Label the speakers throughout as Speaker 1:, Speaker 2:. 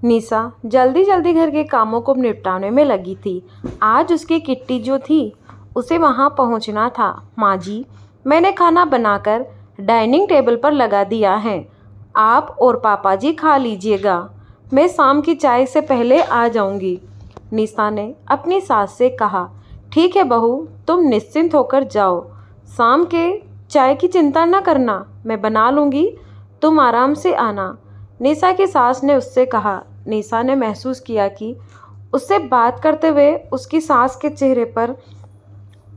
Speaker 1: निशा जल्दी जल्दी घर के कामों को निपटाने में लगी थी। आज उसकी किट्टी जो थी उसे वहां पहुंचना था। माँ जी, मैंने खाना बनाकर डाइनिंग टेबल पर लगा दिया है। आप और पापा जी खा लीजिएगा। मैं शाम की चाय से पहले आ जाऊंगी। निशा ने अपनी सास से कहा। ठीक है बहू, तुम निश्चिंत होकर जाओ। शाम के चाय की चिंता न करना, मैं बना लूँगी। तुम आराम से आना, निशा की सास ने उससे कहा। निशा ने महसूस किया कि उससे बात करते हुए उसकी सास के चेहरे पर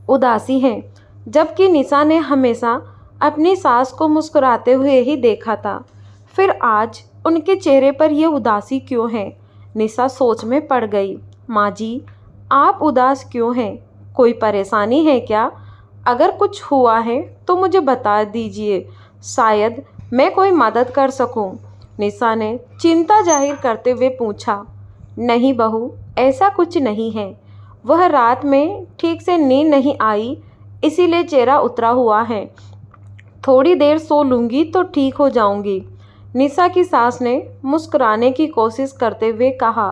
Speaker 1: उदासी है, जबकि निशा ने हमेशा अपनी सास को मुस्कुराते हुए ही देखा था। फिर आज उनके चेहरे पर यह उदासी क्यों है? निशा सोच में पड़ गई। माँ जी, आप उदास क्यों हैं? कोई परेशानी है क्या? अगर कुछ हुआ है तो मुझे बता दीजिए, शायद मैं कोई मदद कर सकूं। निशा ने चिंता जाहिर करते हुए पूछा। नहीं बहू, ऐसा कुछ नहीं है। वह रात में ठीक से नींद नहीं आई, इसीलिए चेहरा उतरा हुआ है। थोड़ी देर सो लूँगी तो ठीक हो जाऊंगी। निशा की सास ने मुस्कुराने की कोशिश करते हुए कहा,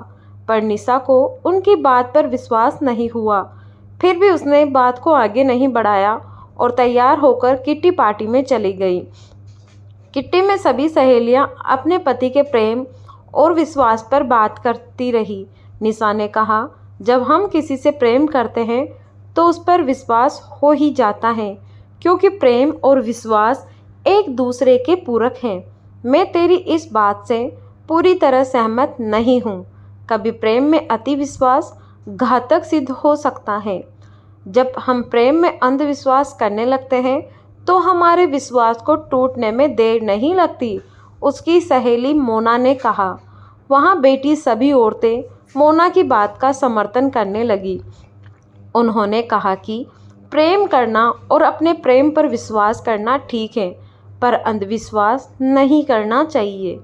Speaker 1: पर निशा को उनकी बात पर विश्वास नहीं हुआ। फिर भी उसने बात को आगे नहीं बढ़ाया और तैयार होकर किट्टी पार्टी में चली गई। किट्टी में सभी सहेलियां अपने पति के प्रेम और विश्वास पर बात करती रही। निशा ने कहा, जब हम किसी से प्रेम करते हैं तो उस पर विश्वास हो ही जाता है, क्योंकि प्रेम और विश्वास एक दूसरे के पूरक हैं। मैं तेरी इस बात से पूरी तरह सहमत नहीं हूँ। कभी प्रेम में अति विश्वास घातक सिद्ध हो सकता है। जब हम प्रेम में अंधविश्वास करने लगते हैं तो हमारे विश्वास को टूटने में देर नहीं लगती, उसकी सहेली मोना ने कहा। वहाँ बैठी सभी औरतें मोना की बात का समर्थन करने लगी। उन्होंने कहा कि प्रेम करना और अपने प्रेम पर विश्वास करना ठीक है, पर अंधविश्वास नहीं करना चाहिए।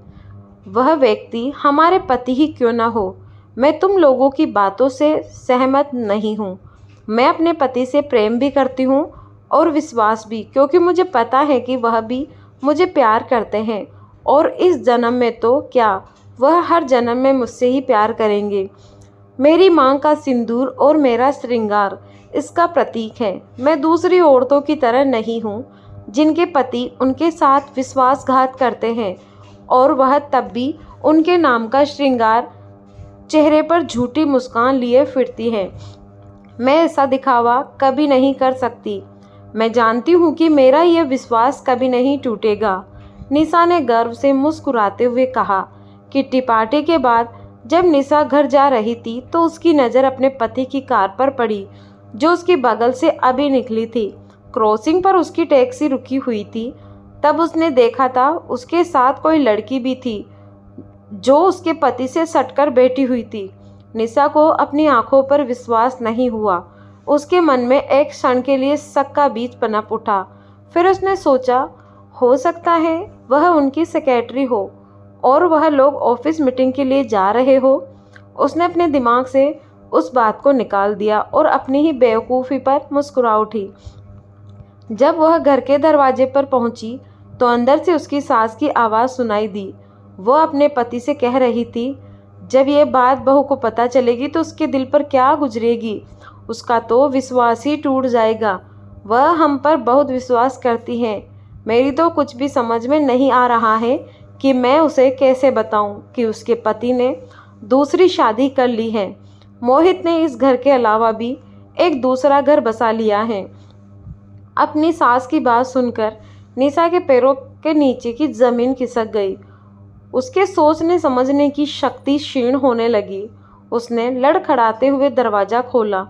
Speaker 1: वह व्यक्ति हमारे पति ही क्यों न हो, मैं तुम लोगों की बातों से सहमत नहीं हूँ। मैं अपने पति से प्रेम भी करती हूँ और विश्वास भी, क्योंकि मुझे पता है कि वह भी मुझे प्यार करते हैं और इस जन्म में तो क्या, वह हर जन्म में मुझसे ही प्यार करेंगे। मेरी मांग का सिंदूर और मेरा श्रृंगार इसका प्रतीक है। मैं दूसरी औरतों की तरह नहीं हूँ जिनके पति उनके साथ विश्वासघात करते हैं और वह तब भी उनके नाम का श्रृंगार चेहरे पर झूठी मुस्कान लिए फिरती है। मैं ऐसा दिखावा कभी नहीं कर सकती। मैं जानती हूँ कि मेरा यह विश्वास कभी नहीं टूटेगा। निशा ने गर्व से मुस्कुराते हुए कहा। किट्टी पार्टी के बाद जब निशा घर जा रही थी तो उसकी नज़र अपने पति की कार पर पड़ी, जो उसके बगल से अभी निकली थी। क्रॉसिंग पर उसकी टैक्सी रुकी हुई थी। तब उसने देखा था उसके साथ कोई लड़की भी थी, जो उसके पति से सटकर बैठी हुई थी। निशा को अपनी आंखों पर विश्वास नहीं हुआ। उसके मन में एक क्षण के लिए शक का बीज पनप उठा। फिर उसने सोचा, हो सकता है वह उनकी सेक्रेटरी हो और वह लोग ऑफिस मीटिंग के लिए जा रहे हो। उसने अपने दिमाग से उस बात को निकाल दिया और अपनी ही बेवकूफ़ी पर मुस्कुरा उठी। जब वह घर के दरवाजे पर पहुंची तो अंदर से उसकी सास की आवाज़ सुनाई दी। वह अपने पति से कह रही थी, जब ये बात बहू को पता चलेगी तो उसके दिल पर क्या गुजरेगी। उसका तो विश्वास ही टूट जाएगा। वह हम पर बहुत विश्वास करती है। मेरी तो कुछ भी समझ में नहीं आ रहा है कि मैं उसे कैसे बताऊं कि उसके पति ने दूसरी शादी कर ली है। मोहित ने इस घर के अलावा भी एक दूसरा घर बसा लिया है। अपनी सास की बात सुनकर निशा के पैरों के नीचे की ज़मीन खिसक गई। उसके सोचने समझने की शक्ति क्षीण होने लगी। उसने लड़खड़ाते हुए दरवाज़ा खोला।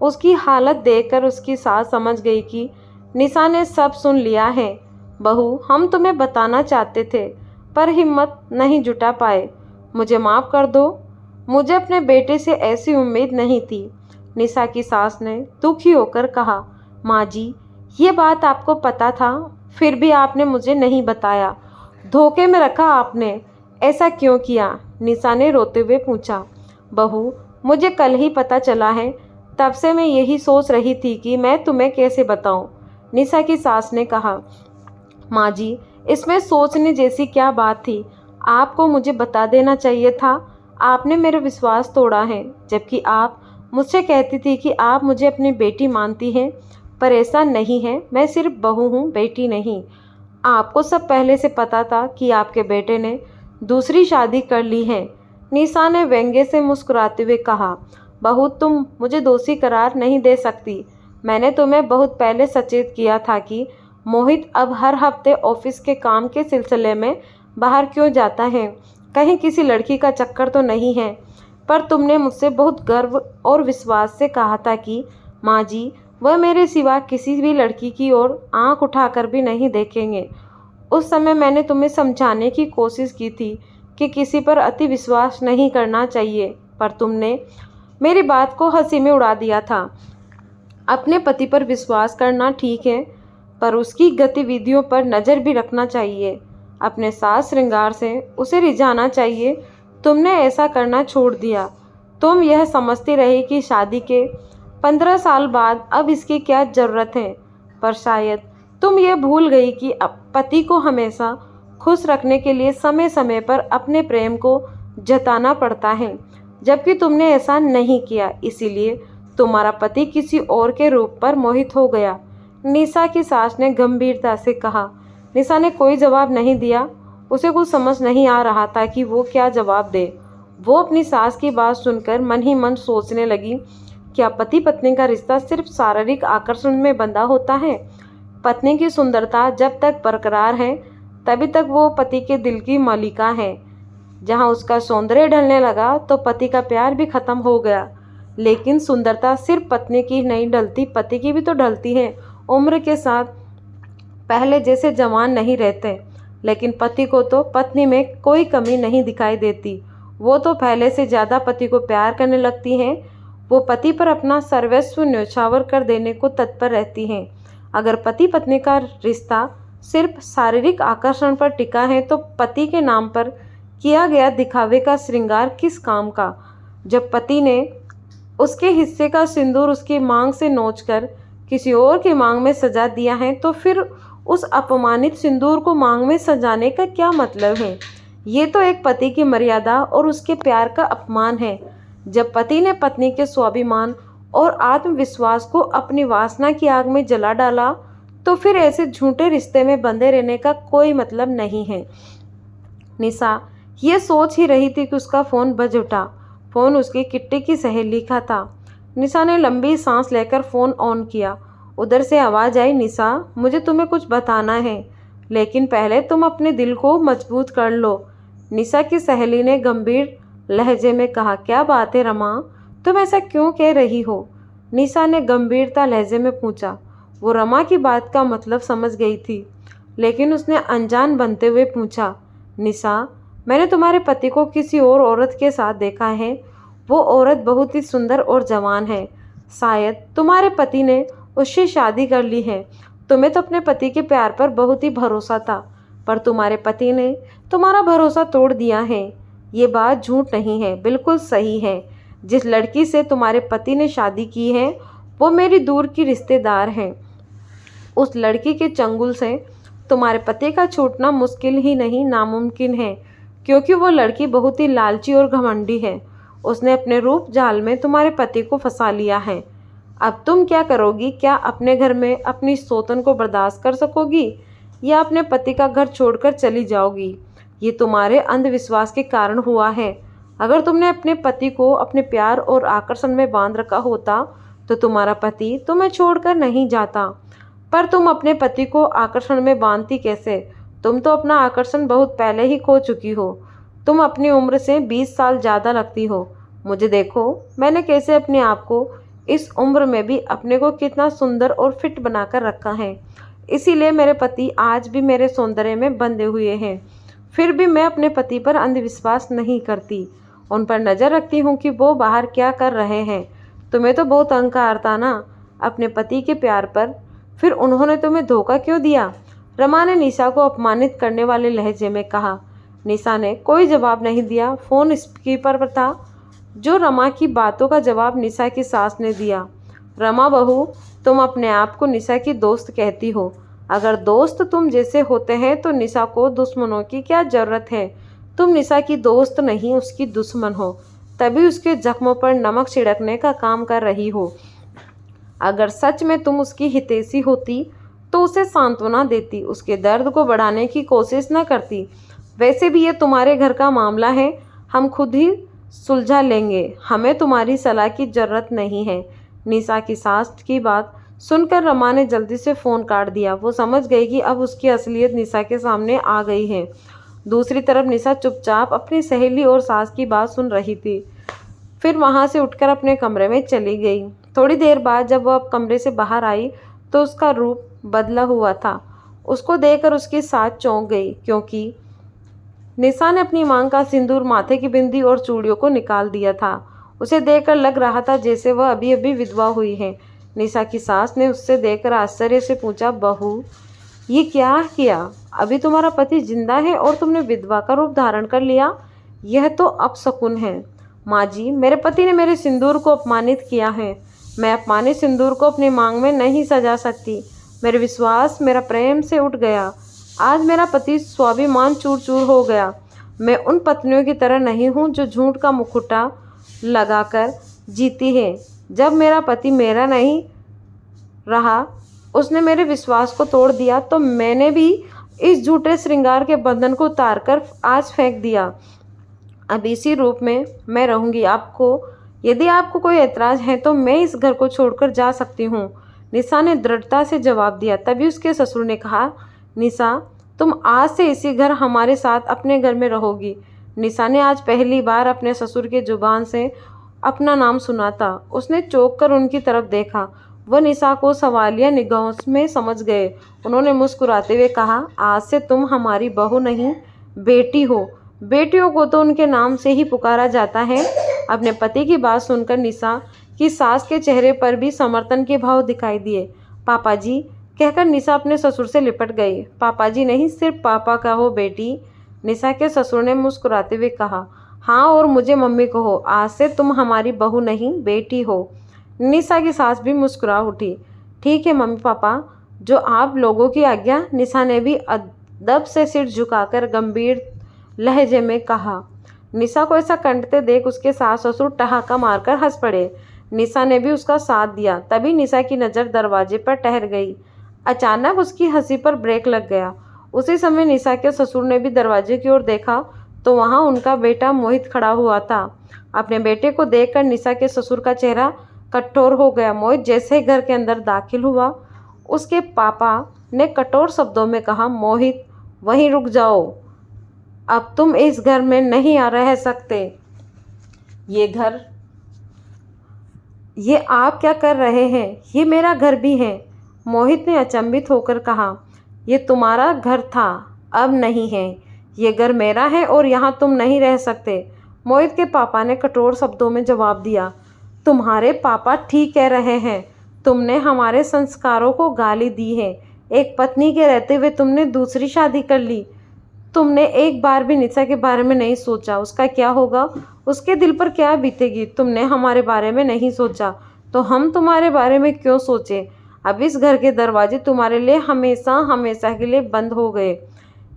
Speaker 1: उसकी हालत देखकर उसकी सास समझ गई कि निशा ने सब सुन लिया है। बहू, हम तुम्हें बताना चाहते थे पर हिम्मत नहीं जुटा पाए। मुझे माफ़ कर दो। मुझे अपने बेटे से ऐसी उम्मीद नहीं थी। निशा की सास ने दुखी होकर कहा। माँ जी, ये बात आपको पता था, फिर भी आपने मुझे नहीं बताया। धोखे में रखा आपने। ऐसा क्यों किया? निशा ने रोते हुए पूछा। बहू, मुझे कल ही पता चला है, तब से मैं यही सोच रही थी कि मैं तुम्हें कैसे बताऊं। निशा की सास ने कहा। माँ जी, इसमें सोचने जैसी क्या बात थी? आपको मुझे बता देना चाहिए था। आपने मेरा विश्वास तोड़ा है, जबकि आप मुझसे कहती थी कि आप मुझे अपनी बेटी मानती हैं, पर ऐसा नहीं है। मैं सिर्फ बहू हूँ, बेटी नहीं। आपको सब पहले से पता था कि आपके बेटे ने दूसरी शादी कर ली है। निशा ने व्यंग्य से मुस्कुराते हुए कहा, बहू तुम मुझे दोषी करार नहीं दे सकती। मैंने तुम्हें बहुत पहले सचेत किया था कि मोहित अब हर हफ्ते ऑफिस के काम के सिलसिले में बाहर क्यों जाता है, कहीं किसी लड़की का चक्कर तो नहीं है। पर तुमने मुझसे बहुत गर्व और विश्वास से कहा था कि माँ जी, वह मेरे सिवा किसी भी लड़की की ओर आंख उठाकर भी नहीं देखेंगे। उस समय मैंने तुम्हें समझाने की कोशिश की थी कि किसी पर अति विश्वास नहीं करना चाहिए, पर तुमने मेरी बात को हंसी में उड़ा दिया था। अपने पति पर विश्वास करना ठीक है, पर उसकी गतिविधियों पर नज़र भी रखना चाहिए। अपने साज श्रृंगार से उसे रिझाना चाहिए। तुमने ऐसा करना छोड़ दिया। तुम यह समझती रही कि शादी के 15 साल बाद अब इसकी क्या ज़रूरत है, पर शायद तुम ये भूल गई कि अब पति को हमेशा खुश रखने के लिए समय समय पर अपने प्रेम को जताना पड़ता है, जबकि तुमने ऐसा नहीं किया। इसीलिए तुम्हारा पति किसी और के रूप पर मोहित हो गया। निशा की सास ने गंभीरता से कहा। निशा ने कोई जवाब नहीं दिया। उसे कुछ समझ नहीं आ रहा था कि वो क्या जवाब दे। वो अपनी सास की बात सुनकर मन ही मन सोचने लगी, क्या पति पत्नी का रिश्ता सिर्फ शारीरिक आकर्षण में बंधा होता है? पत्नी की सुंदरता जब तक बरकरार है, तभी तक वो पति के दिल की मालिका है। जहाँ उसका सौंदर्य ढलने लगा तो पति का प्यार भी खत्म हो गया। लेकिन सुंदरता सिर्फ पत्नी की नहीं ढलती, पति की भी तो ढलती है। उम्र के साथ पहले जैसे जवान नहीं रहते, लेकिन पति को तो पत्नी में कोई कमी नहीं दिखाई देती। वो तो पहले से ज़्यादा पति को प्यार करने लगती हैं। वो पति पर अपना सर्वस्व न्यौछावर कर देने को तत्पर रहती हैं। अगर पति पत्नी का रिश्ता सिर्फ शारीरिक आकर्षण पर टिका है, तो पति के नाम पर किया गया दिखावे का श्रृंगार किस काम का? जब पति ने उसके हिस्से का सिंदूर उसकी मांग से नोचकर किसी और की मांग में सजा दिया है, तो फिर उस अपमानित सिंदूर को मांग में सजाने का क्या मतलब है? ये तो एक पति की मर्यादा और उसके प्यार का अपमान है। जब पति ने पत्नी के स्वाभिमान और आत्मविश्वास को अपनी वासना की आग में जला डाला, तो फिर ऐसे झूठे रिश्ते में बंधे रहने का कोई मतलब नहीं है। निशा ये सोच ही रही थी कि उसका फ़ोन बज उठा। फ़ोन उसकी किट्टी की सहेली का था। निशा ने लंबी सांस लेकर फ़ोन ऑन किया। उधर से आवाज़ आई, निशा मुझे तुम्हें कुछ बताना है, लेकिन पहले तुम अपने दिल को मजबूत कर लो। निशा की सहेली ने गंभीर लहजे में कहा, क्या बात है रमा, तुम ऐसा क्यों कह रही हो? निशा ने गंभीरता लहजे में पूछा। वो रमा की बात का मतलब समझ गई थी, लेकिन उसने अनजान बनते हुए पूछा, निशा मैंने तुम्हारे पति को किसी और औरत के साथ देखा है। वो औरत बहुत ही सुंदर और जवान है। शायद तुम्हारे पति ने उससे शादी कर ली है। तुम्हें तो अपने पति के प्यार पर बहुत ही भरोसा था, पर तुम्हारे पति ने तुम्हारा भरोसा तोड़ दिया है। ये बात झूठ नहीं है, बिल्कुल सही है। जिस लड़की से तुम्हारे पति ने शादी की है, वो मेरी दूर की रिश्तेदार है। उस लड़की के चंगुल से तुम्हारे पति का छूटना मुश्किल ही नहीं, नामुमकिन है, क्योंकि वो लड़की बहुत ही लालची और घमंडी है। उसने अपने रूप जाल में तुम्हारे पति को फंसा लिया है। अब तुम क्या करोगी? क्या अपने घर में अपनी सौतन को बर्दाश्त कर सकोगी, या अपने पति का घर छोड़कर चली जाओगी? ये तुम्हारे अंधविश्वास के कारण हुआ है। अगर तुमने अपने पति को अपने प्यार और आकर्षण में बांध रखा होता, तो तुम्हारा पति तुम्हें छोड़कर नहीं जाता। पर तुम अपने पति को आकर्षण में बांधती कैसे? तुम तो अपना आकर्षण बहुत पहले ही खो चुकी हो। तुम अपनी उम्र से 20 साल ज़्यादा लगती हो। मुझे देखो, मैंने कैसे अपने आप को इस उम्र में भी अपने को कितना सुंदर और फिट बनाकर रखा है। इसीलिए मेरे पति आज भी मेरे सौंदर्य में बंधे हुए हैं। फिर भी मैं अपने पति पर अंधविश्वास नहीं करती। उन पर नज़र रखती हूँ कि वो बाहर क्या कर रहे हैं। तुम्हें तो बहुत अहंकार था ना अपने पति के प्यार पर, फिर उन्होंने तुम्हें धोखा क्यों दिया? रमा ने निशा को अपमानित करने वाले लहजे में कहा। निशा ने कोई जवाब नहीं दिया। फ़ोन स्पीकर पर था। जो रमा की बातों का जवाब निशा की सास ने दिया। रमा बहू, तुम अपने आप को निशा की दोस्त कहती हो। अगर दोस्त तुम जैसे होते हैं तो निशा को दुश्मनों की क्या ज़रूरत है? तुम निशा की दोस्त नहीं उसकी दुश्मन हो, तभी उसके जख्मों पर नमक छिड़कने का काम कर रही हो। अगर सच में तुम उसकी हितैषी होती तो उसे सांत्वना देती, उसके दर्द को बढ़ाने की कोशिश न करती। वैसे भी ये तुम्हारे घर का मामला है, हम खुद ही सुलझा लेंगे, हमें तुम्हारी सलाह की ज़रूरत नहीं है। निशा की सास की बात सुनकर रमा ने जल्दी से फ़ोन काट दिया। वो समझ गई कि अब उसकी असलियत निशा के सामने आ गई है। दूसरी तरफ निशा चुपचाप अपनी सहेली और सास की बात सुन रही थी। फिर वहाँ से उठकर अपने कमरे में चली गई। थोड़ी देर बाद जब वह कमरे से बाहर आई तो उसका रूप बदला हुआ था। उसको देखकर उसकी सास चौंक गई, क्योंकि निशा ने अपनी मांग का सिंदूर, माथे की बिंदी और चूड़ियों को निकाल दिया था। उसे देखकर लग रहा था जैसे वह अभी अभी विधवा हुई है। निशा की सास ने उससे देखकर आश्चर्य से पूछा, बहू ये क्या किया? अभी तुम्हारा पति जिंदा है और तुमने विधवा का रूप धारण कर लिया? यह तो अपशकुन है। माँ जी, मेरे पति ने मेरे सिंदूर को अपमानित किया है। मैं अपमानित सिंदूर को अपनी मांग में नहीं सजा सकती। मेरे विश्वास, मेरा प्रेम से उठ गया। आज मेरा पति स्वाभिमान चूर चूर हो गया। मैं उन पत्नियों की तरह नहीं हूँ जो झूठ का मुखौटा लगाकर जीती है। जब मेरा पति मेरा नहीं रहा, उसने मेरे विश्वास को तोड़ दिया, तो मैंने भी इस झूठे श्रृंगार के बंधन को उतारकर आज फेंक दिया। अब इसी रूप में मैं रहूँगी। यदि आपको कोई ऐतराज़ है तो मैं इस घर को छोड़कर जा सकती हूँ। निशा ने दृढ़ता से जवाब दिया। तभी उसके ससुर ने कहा, निशा तुम आज से इसी घर हमारे साथ अपने घर में रहोगी। निशा ने आज पहली बार अपने ससुर के जुबान से अपना नाम सुना था। उसने चौंक कर उनकी तरफ देखा। वह निशा को सवालिया निगाहों में समझ गए। उन्होंने मुस्कुराते हुए कहा, आज से तुम हमारी बहू नहीं बेटी हो। बेटियों को तो उनके नाम से ही पुकारा जाता है। अपने पति की बात सुनकर निशा की सास के चेहरे पर भी समर्थन के भाव दिखाई दिए। पापा जी कहकर निशा अपने ससुर से लिपट गई। पापा जी नहीं, सिर्फ पापा कहो बेटी, निशा के ससुर ने मुस्कुराते हुए कहा। हाँ, और मुझे मम्मी कहो। आज से तुम हमारी बहू नहीं बेटी हो। निशा की सास भी मुस्कुरा उठी। ठीक है मम्मी पापा, जो आप लोगों की आज्ञा। निशा ने भी अदब से सिर झुकाकर गंभीर लहजे में कहा। निशा को ऐसा कंठते देख उसके सास ससुर ठहाका मारकर हंस पड़े। निशा ने भी उसका साथ दिया। तभी निशा की नज़र दरवाजे पर ठहर गई। अचानक उसकी हंसी पर ब्रेक लग गया। उसी समय निशा के ससुर ने भी दरवाजे की ओर देखा तो वहाँ उनका बेटा मोहित खड़ा हुआ था। अपने बेटे को देखकर निशा के ससुर का चेहरा कठोर हो गया। मोहित जैसे ही घर के अंदर दाखिल हुआ, उसके पापा ने कठोर शब्दों में कहा, मोहित वहीं रुक जाओ, अब तुम इस घर में नहीं रह सकते। ये आप क्या कर रहे हैं? ये मेरा घर भी है। मोहित ने अचंभित होकर कहा, ये तुम्हारा घर था, अब नहीं है। ये घर मेरा है और यहाँ तुम नहीं रह सकते। मोहित के पापा ने कठोर शब्दों में जवाब दिया। तुम्हारे पापा ठीक कह रहे हैं। तुमने हमारे संस्कारों को गाली दी है। एक पत्नी के रहते हुए तुमने दूसरी शादी कर ली। तुमने एक बार भी निशा के बारे में नहीं सोचा, उसका क्या होगा, उसके दिल पर क्या बीतेगी। तुमने हमारे बारे में नहीं सोचा तो हम तुम्हारे बारे में क्यों सोचें। अब इस घर के दरवाजे तुम्हारे लिए हमेशा हमेशा के लिए बंद हो गए।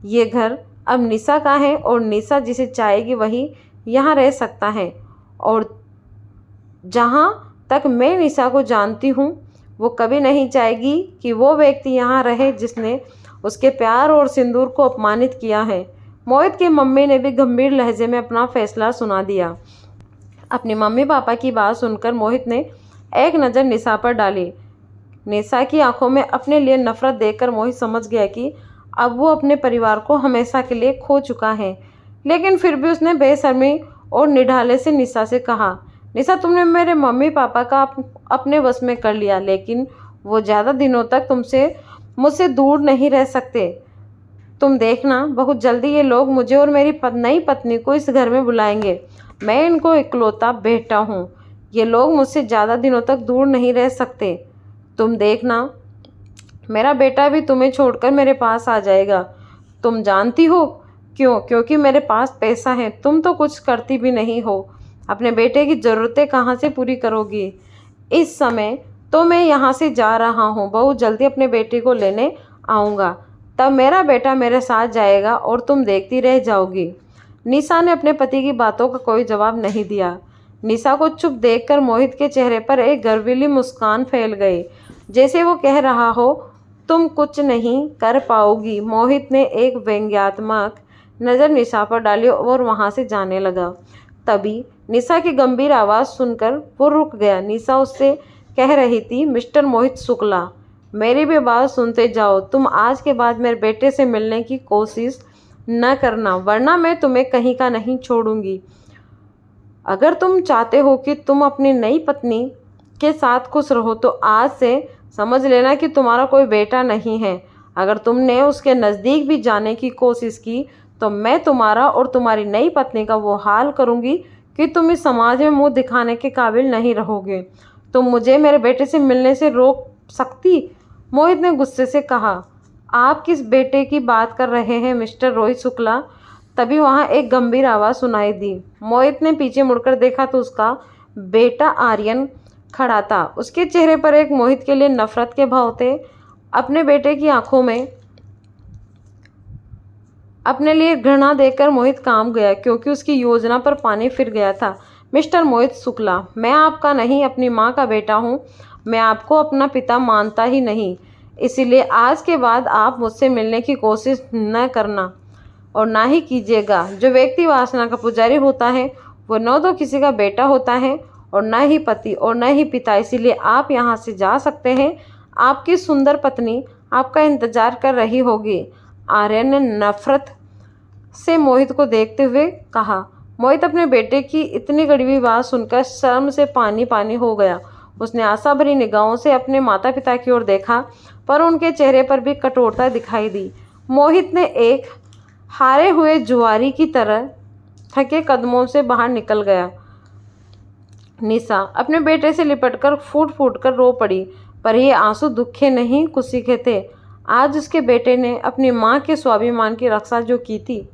Speaker 1: ये घर अब निशा का है और निशा जिसे चाहेगी वही यहाँ रह सकता है। और जहाँ तक मैं निशा को जानती हूँ, वो कभी नहीं चाहेगी कि वो व्यक्ति यहाँ रहे जिसने उसके प्यार और सिंदूर को अपमानित किया है। मोहित की मम्मी ने भी गंभीर लहजे में अपना फैसला सुना दिया। अपने मम्मी पापा की बात सुनकर मोहित ने एक नज़र निशा पर डाली। निशा की आंखों में अपने लिए नफरत देखकर मोहित समझ गया कि अब वो अपने परिवार को हमेशा के लिए खो चुका है। लेकिन फिर भी उसने बेशर्मी और निढाले से निशा से कहा, निशा तुमने मेरे मम्मी पापा का अपने वश में कर लिया, लेकिन वो ज़्यादा दिनों तक मुझसे दूर नहीं रह सकते। तुम देखना, बहुत जल्दी ये लोग मुझे और मेरी नई पत्नी को इस घर में बुलाएंगे। मैं इनको इकलौता बेटा हूँ। ये लोग मुझसे ज़्यादा दिनों तक दूर नहीं रह सकते। तुम देखना, मेरा बेटा भी तुम्हें छोड़कर मेरे पास आ जाएगा। तुम जानती हो क्यों? क्योंकि मेरे पास पैसा है। तुम तो कुछ करती भी नहीं हो। अपने बेटे की ज़रूरतें कहाँ से पूरी करोगी? इस समय तो मैं यहाँ से जा रहा हूँ। बहुत जल्दी अपने बेटे को लेने आऊँगा। तब मेरा बेटा मेरे साथ जाएगा और तुम देखती रह जाओगी। निशा ने अपने पति की बातों का कोई जवाब नहीं दिया। निशा को चुप देखकर मोहित के चेहरे पर एक गर्वीली मुस्कान फैल गई, जैसे वो कह रहा हो, तुम कुछ नहीं कर पाओगी। मोहित ने एक व्यंग्यात्मक नज़र निशा पर डाली और वहाँ से जाने लगा। तभी निशा की गंभीर आवाज़ सुनकर वो रुक गया। निशा उससे कह रही थी, मिस्टर मोहित शुक्ला, मेरी भी बात सुनते जाओ। तुम आज के बाद मेरे बेटे से मिलने की कोशिश न करना, वरना मैं तुम्हें कहीं का नहीं छोड़ूंगी। अगर तुम चाहते हो कि तुम अपनी नई पत्नी के साथ खुश रहो तो आज से समझ लेना कि तुम्हारा कोई बेटा नहीं है। अगर तुमने उसके नज़दीक भी जाने की कोशिश की तो मैं तुम्हारा और तुम्हारी नई पत्नी का वो हाल करूंगी कि तुम इस समाज में मुंह दिखाने के काबिल नहीं रहोगे। तुम मुझे मेरे बेटे से मिलने से रोक सकती? मोहित ने गुस्से से कहा। आप किस बेटे की बात कर रहे हैं मिस्टर रोहित शुक्ला? तभी वहाँ एक गंभीर आवाज़ सुनाई दी। मोहित ने पीछे मुड़कर देखा तो उसका बेटा आर्यन खड़ा था। उसके चेहरे पर एक मोहित के लिए नफरत के भाव थे। अपने बेटे की आंखों में अपने लिए घृणा देखकर मोहित कांप गया, क्योंकि उसकी योजना पर पानी फिर गया था। मिस्टर मोहित शुक्ला, मैं आपका नहीं अपनी माँ का बेटा हूँ। मैं आपको अपना पिता मानता ही नहीं, इसीलिए आज के बाद आप मुझसे मिलने की कोशिश न करना और ना ही कीजिएगा। जो व्यक्ति वासना का पुजारी होता है वो न तो किसी का बेटा होता है और न ही पति और न ही पिता। इसीलिए आप यहाँ से जा सकते हैं। आपकी सुंदर पत्नी आपका इंतजार कर रही होगी। आर्यन ने नफरत से मोहित को देखते हुए कहा। मोहित अपने बेटे की इतनी कड़वी बात सुनकर शर्म से पानी पानी हो गया। उसने आशा भरी निगाहों से अपने माता पिता की ओर देखा, पर उनके चेहरे पर भी कठोरता दिखाई दी। मोहित ने एक हारे हुए जुआरी की तरह थके कदमों से बाहर निकल गया। निशा अपने बेटे से लिपटकर फूट फूट कर रो पड़ी, पर ये आंसू दुख के नहीं खुशी के थे। आज उसके बेटे ने अपनी माँ के स्वाभिमान की रक्षा जो की थी